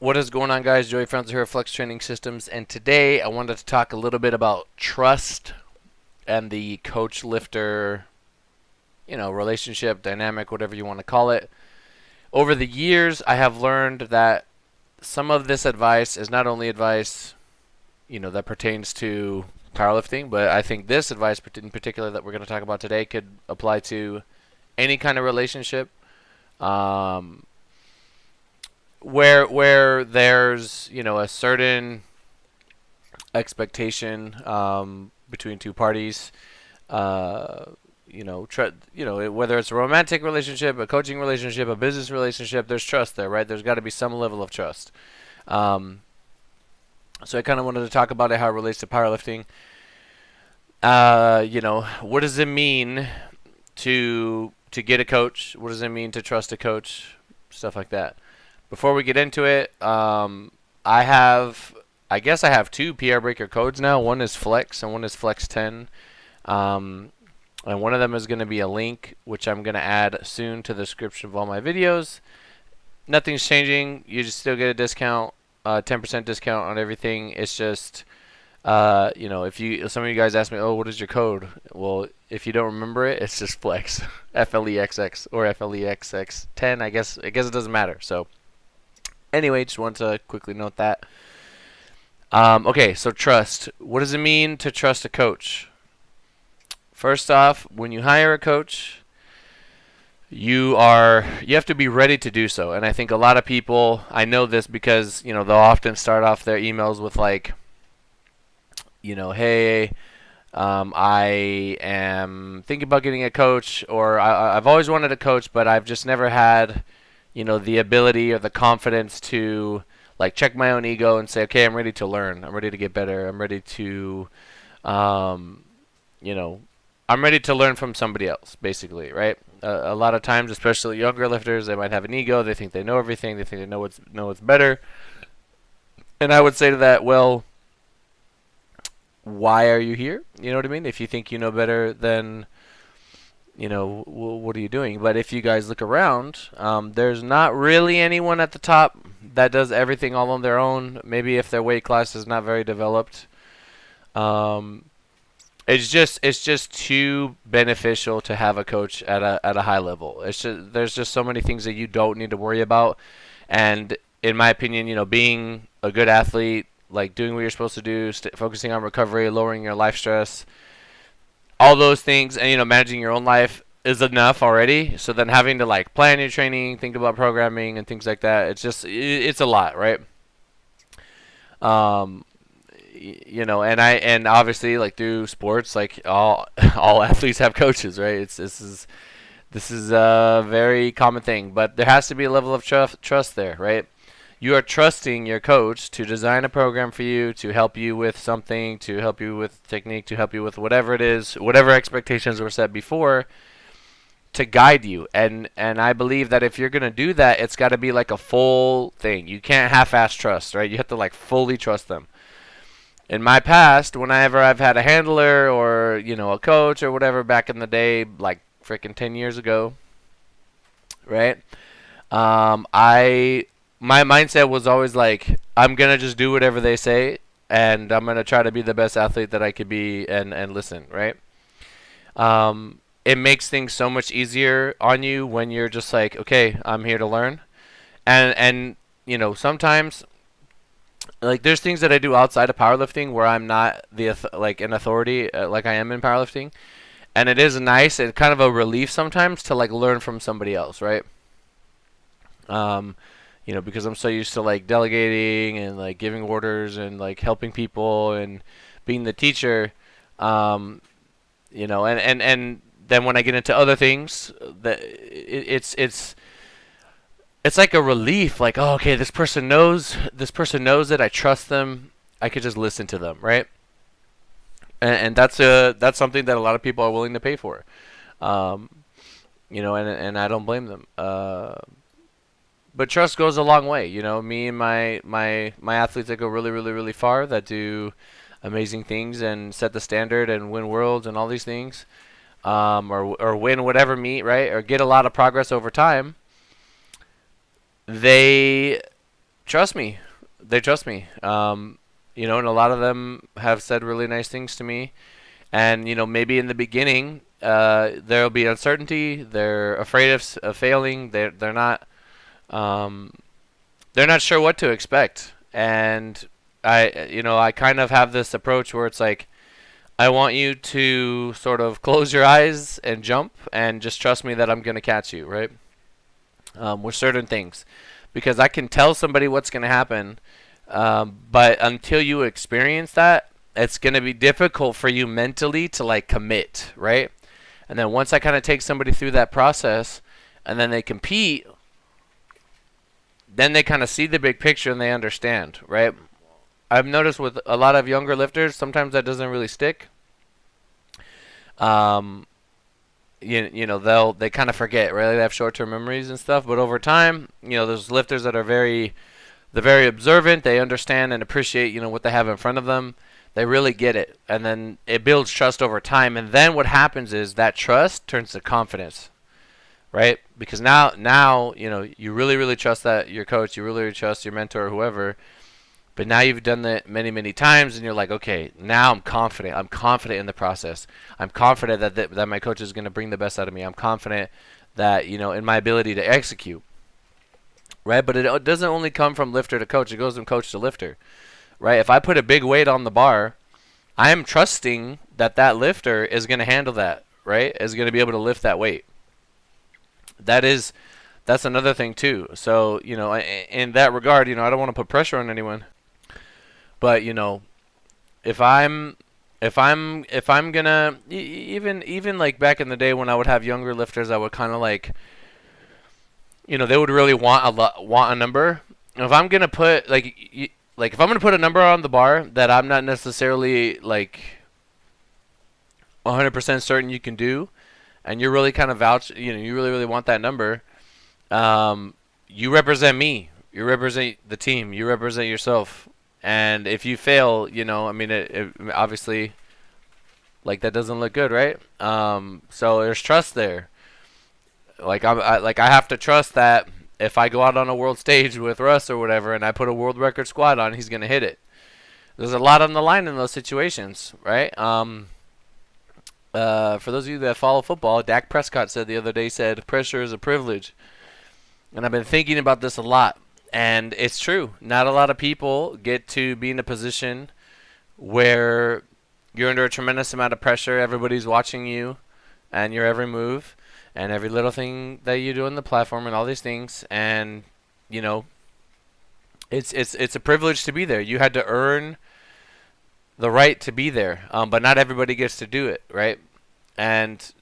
What is going on, guys? Joey Francis here at FLEXX Training Systems, and today I wanted to talk a little bit about trust and the coach-lifter, relationship, dynamic, whatever you want to call it. Over the years, I have learned that some of this advice is not only advice, that pertains to powerlifting, but I think this advice in particular that we're going to talk about today could apply to any kind of relationship. Um, where there's a certain expectation between two parties, whether it's a romantic relationship, a coaching relationship, a business relationship, there's trust there, right? There's got to be some level of trust. um, so I kind of wanted to talk about it, how it relates to powerlifting. What does it mean to get a coach? What does it mean to trust a coach? Stuff like that. Before we get into it, I guess I have two PR Breaker codes now. One is FLEXX and one is FLEXX 10. And one of them is going to be a link, which I'm going to add soon to the description of all my videos. Nothing's changing. You just still get a discount, 10% discount on everything. It's just, if some of you guys ask me, oh, what is your code? Well, if you don't remember it, it's just FLEXX, FLEXX or FLEXX 10. I guess it doesn't matter. So anyway, just want to quickly note that. Okay, so trust. What does it mean to trust a coach? First off, when you hire a coach, you have to be ready to do so. And I think a lot of people, I know this because, they'll often start off their emails with like, hey, I am thinking about getting a coach, or I've always wanted a coach, but I've just never had, the ability or the confidence to like check my own ego and say, okay, I'm ready to learn. I'm ready to get better. I'm ready to, um, you know, I'm ready to learn from somebody else, basically, right? A lot of times, especially younger lifters, they might have an ego. They think they know everything. They think they know what's better. And I would say to that, well, why are you here? You know what I mean? If you think you know better, then what are you doing? But if you guys look around, there's not really anyone at the top that does everything all on their own. Maybe if their weight class is not very developed. Um, it's just too beneficial to have a coach at a high level. There's just so many things that you don't need to worry about. And in my opinion, being a good athlete, like doing what you're supposed to do, focusing on recovery, lowering your life stress, all those things, and managing your own life is enough already. So then having to like plan your training, think about programming and things like that, it's a lot, right? um and obviously, like, through sports, like all athletes have coaches, right? This is a very common thing, but there has to be a level of trust there, right? You are trusting your coach to design a program for you, to help you with something, to help you with technique, to help you with whatever it is, whatever expectations were set before, to guide you. And I believe that if you're going to do that, it's got to be like a full thing. You can't half-ass trust, right? You have to like fully trust them. In my past, whenever I've had a handler or, a coach or whatever back in the day, like freaking 10 years ago, right? I My mindset was always like, I'm gonna just do whatever they say, and I'm gonna try to be the best athlete that I could be, and listen, right? It makes things so much easier on you when you're just like, okay, I'm here to learn, and sometimes, like, there's things that I do outside of powerlifting where I'm not like an authority, like I am in powerlifting, and it is nice. It's kind of a relief sometimes to like learn from somebody else, right? Um, because I'm so used to like delegating and like giving orders and like helping people and being the teacher. um, and then when I get into other things, it's like a relief. Like, oh, okay, this person knows it. I trust them. I could just listen to them, right? And that's something that a lot of people are willing to pay for. Um, and I don't blame them. But trust goes a long way. Me and my athletes that go really, really, really far, that do amazing things and set the standard and win worlds and all these things, or win whatever meet, right, or get a lot of progress over time. They trust me. They trust me. And a lot of them have said really nice things to me. And maybe in the beginning, there'll be uncertainty. They're afraid of failing. Um, they're not sure what to expect. And I kind of have this approach where it's like, I want you to sort of close your eyes and jump and just trust me that I'm going to catch you, right? With certain things. Because I can tell somebody what's going to happen, but until you experience that, it's going to be difficult for you mentally to like commit, right? And then once I kind of take somebody through that process and then they compete, then they kind of see the big picture and they understand, right? I've noticed with a lot of younger lifters, sometimes that doesn't really stick. Um, they kind of forget, right? They have short-term memories and stuff. But over time, there's lifters that are they're very observant. They understand and appreciate, what they have in front of them. They really get it, and then it builds trust over time. And then what happens is that trust turns to confidence, right? Because now, you really, really trust that your coach. You really, really trust your mentor or whoever. But now you've done that many, many times, and you're like, okay, now I'm confident. I'm confident in the process. I'm confident that my coach is going to bring the best out of me. I'm confident that, in my ability to execute, right? But it doesn't only come from lifter to coach. It goes from coach to lifter, right? If I put a big weight on the bar, I am trusting that lifter is going to handle that, right? Is going to be able to lift that weight. That's another thing too. So, in that regard, I don't want to put pressure on anyone. But if I'm gonna even like back in the day when I would have younger lifters, I would kind of like, they would really want a number. If I'm gonna put if I'm gonna put a number on the bar that I'm not necessarily like 100% certain you can do, and you're really kind of you really really want that number, you represent me, you represent the team, you represent yourself. And if you fail, it obviously, like, that doesn't look good, right? So there's trust there. Like I have to trust that if I go out on a world stage with Russ or whatever, and I put a world record squat on, he's gonna hit it. There's a lot on the line in those situations, right? For those of you that follow football, Dak Prescott said the other day, pressure is a privilege. And I've been thinking about this a lot. And it's true. Not a lot of people get to be in a position where you're under a tremendous amount of pressure. Everybody's watching you and your every move and every little thing that you do on the platform and all these things. And, it's a privilege to be there. You had to earn the right to be there. But not everybody gets to do it, right? And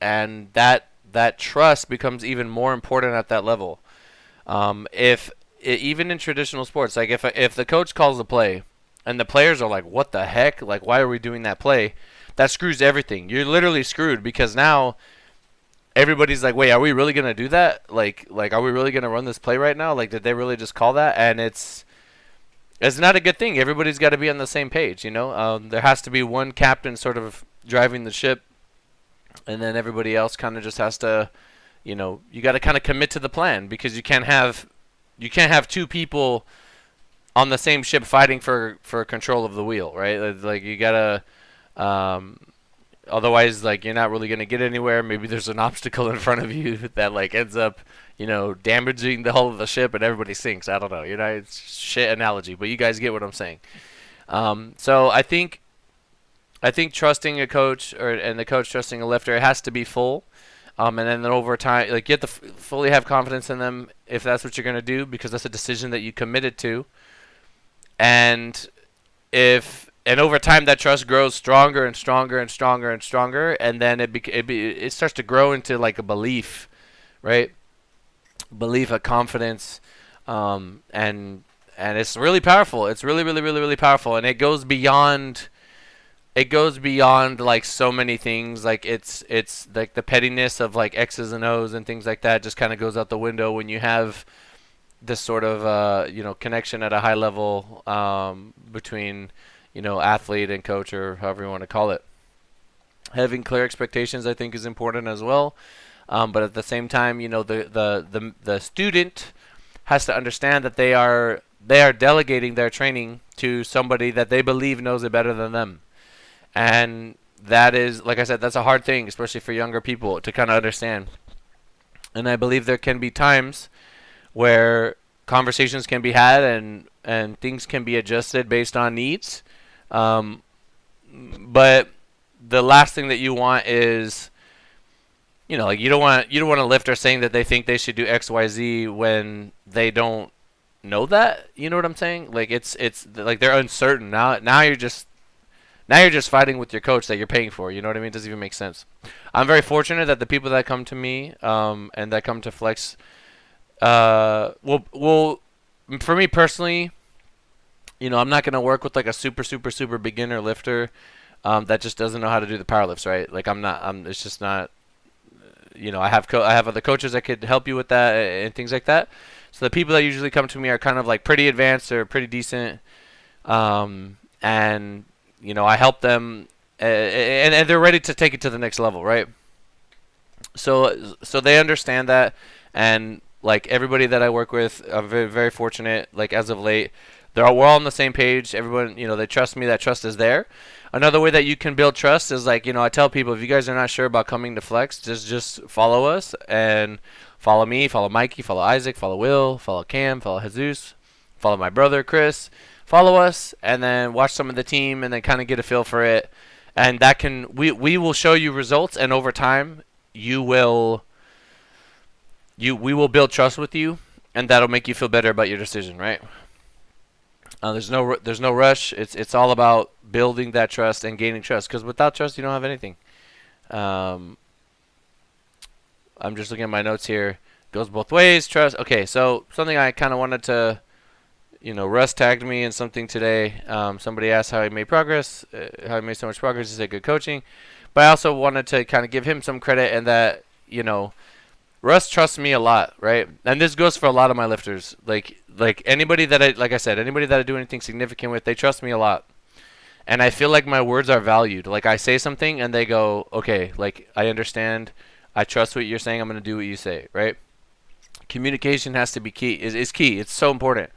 that trust becomes even more important at that level. Even in traditional sports, like if the coach calls a play and the players are like, what the heck? Like, why are we doing that play? That screws everything. You're literally screwed because now everybody's like, wait, are we really going to do that? Like, are we really going to run this play right now? Like, did they really just call that? And it's not a good thing. Everybody's got to be on the same page, There has to be one captain sort of driving the ship, and then everybody else kind of just has to, you got to kind of commit to the plan because you can't have two people on the same ship fighting for control of the wheel, right? Like you gotta, otherwise, like you're not really gonna get anywhere. Maybe there's an obstacle in front of you that like ends up, damaging the hull of the ship and everybody sinks. I don't know, it's shit analogy, but you guys get what I'm saying. So I think trusting a coach and the coach trusting a lifter, it has to be full. And then over time, like you have to fully have confidence in them if that's what you're going to do, because that's a decision that you committed to. And over time that trust grows stronger and stronger and stronger and stronger, and then it starts to grow into like a belief, right? Belief, a confidence, and it's really powerful. It's really really really really powerful, and it goes beyond. It goes beyond like so many things. Like it's like the pettiness of like X's and O's and things like that just kind of goes out the window when you have this sort of connection at a high level between athlete and coach, or however you want to call it. Having clear expectations, I think, is important as well. But at the same time, the student has to understand that they are they are delegating their training to somebody that they believe knows it better than them. And that is, like I said, that's a hard thing, especially for younger people to kind of understand. And I believe there can be times where conversations can be had and things can be adjusted based on needs. Um, but the last thing that you want is, like you don't want a lifter saying that they think they should do XYZ when they don't know that. You know what I'm saying? Like it's like they're uncertain. Now you're just fighting with your coach that you're paying for. You know what I mean? It doesn't even make sense. I'm very fortunate that the people that come to me and that come to FLEXX, will for me personally, I'm not gonna work with like a super super super beginner lifter that just doesn't know how to do the power lifts, right? Like I'm not. It's just not. I have other coaches that could help you with that and things like that. So the people that usually come to me are kind of like pretty advanced or pretty decent, and I help them, and they're ready to take it to the next level, right? So they understand that, and like everybody that I work with, I'm very very fortunate. Like as of late, we're all on the same page. Everyone, they trust me. That trust is there. Another way that you can build trust is like, I tell people, if you guys are not sure about coming to FLEXX, just follow us and follow me, follow Mikey, follow Isaac, follow Will, follow Cam, follow Jesus, follow my brother Chris. Follow us and then watch some of the team and then kind of get a feel for it. And that we will show you results, and over time we will build trust with you, and that'll make you feel better about your decision, right? There's no rush. It's all about building that trust and gaining trust, because without trust you don't have anything. I'm just looking at my notes here. Goes both ways. Trust. Okay, so something I kind of wanted to, Russ tagged me in something today. Somebody asked how he made progress, how he made so much progress. He said good coaching, but I also wanted to kind of give him some credit, and that Russ trusts me a lot, right? And this goes for a lot of my lifters. Like anybody that anybody that I do anything significant with, they trust me a lot. And I feel like my words are valued. Like I say something and they go, okay, like I understand. I trust what you're saying. I'm going to do what you say, right? Communication has to be key. Is key. It's so important.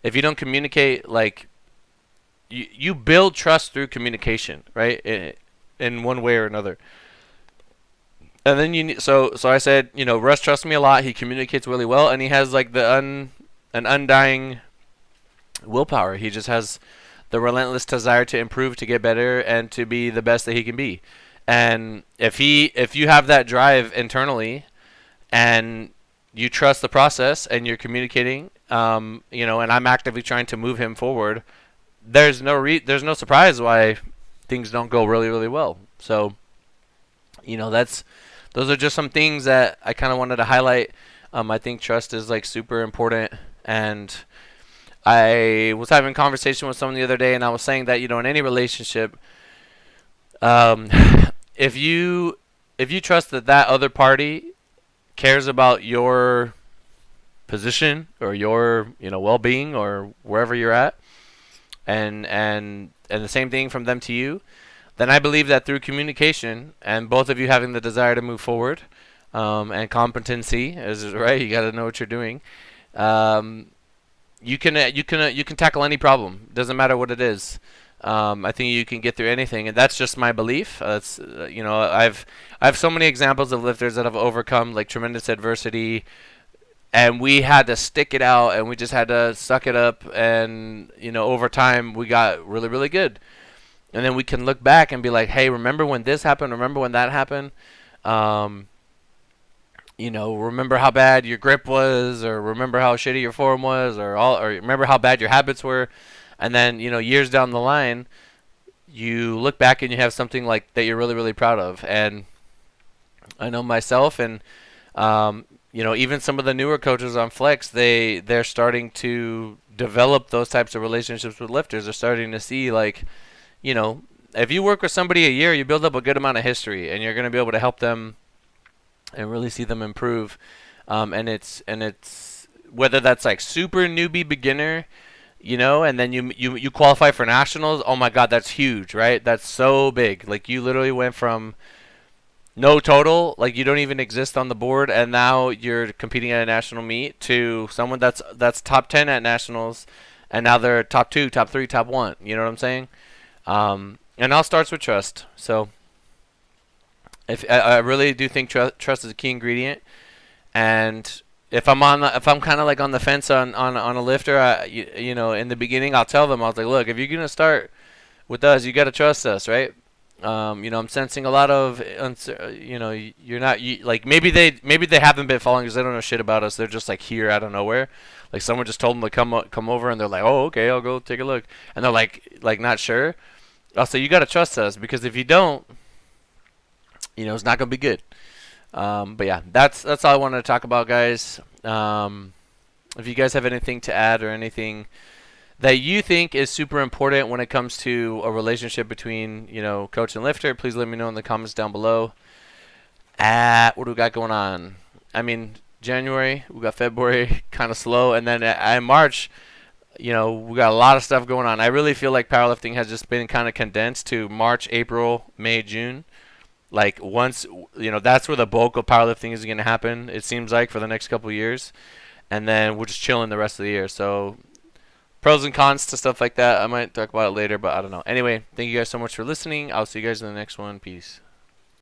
If you don't communicate, like you build trust through communication, right? In one way or another. And then so I said, Russ trusts me a lot. He communicates really well, and he has like an undying willpower. He just has the relentless desire to improve, to get better, and to be the best that he can be. And if you have that drive internally, and you trust the process, and you're communicating, and I'm actively trying to move him forward, there's no surprise why things don't go really really well. So, those are just some things that I kind of wanted to highlight. I think trust is like super important, and I was having a conversation with someone the other day, and I was saying that in any relationship, if you trust that other party cares about your position or your well-being or wherever you're at, and the same thing from them to you, then I believe that through communication and both of you having the desire to move forward, and competency is right, you got to know what you're doing. You can tackle any problem. Doesn't matter what it is. I think you can get through anything, and that's just my belief. That's I have so many examples of lifters that have overcome like tremendous adversity, and we had to stick it out, and we just had to suck it up, and over time we got really really good. And then we can look back and be like, hey, remember when this happened? Remember when that happened? Remember how bad your grip was, or remember how shitty your form was, or remember how bad your habits were. And then, years down the line, you look back and you have something like that you're really, really proud of. And I know myself, and even some of the newer coaches on FLEXX, they're starting to develop those types of relationships with lifters. They're starting to see like, if you work with somebody a year, you build up a good amount of history, and you're going to be able to help them and really see them improve. And it's whether that's like super newbie beginner, and then you qualify for nationals. Oh my God, that's huge, right? That's so big. Like you literally went from no total, like you don't even exist on the board, and now you're competing at a national meet, to someone that's top 10 at nationals, and now they're top 2, top 3, top 1. You know what I'm saying? And all starts with trust. So if I really do think trust is a key ingredient, and if I'm kind of like on the fence on a lifter, you know, in the beginning, I'll tell them, I was like, look, if you're gonna start with us, you got to trust us, right? You know, I'm sensing a lot of, you know, you're not like maybe they haven't been following because they don't know shit about us. They're just like here out of nowhere. Like someone just told them to come over, and they're like, oh, okay, I'll go take a look, and they're like not sure. I'll say you got to trust us, because if you don't, you know, it's not gonna be good. But yeah, that's all I wanted to talk about, guys. If you guys have anything to add or anything that you think is super important when it comes to a relationship between, you know, coach and lifter, please let me know in the comments down below. What do we got going on? I mean, January, we got February, kind of slow, and then in March, you know, we got a lot of stuff going on. I really feel like powerlifting has just been kind of condensed to March, April, May, June. Like once, you know, that's where the bulk of powerlifting is going to happen, it seems like, for the next couple of years, and then we're just chilling the rest of the year. So pros and cons to stuff like that, I might talk about it later, but I don't know. Anyway, thank you guys so much for listening. I'll see you guys in the next one. Peace.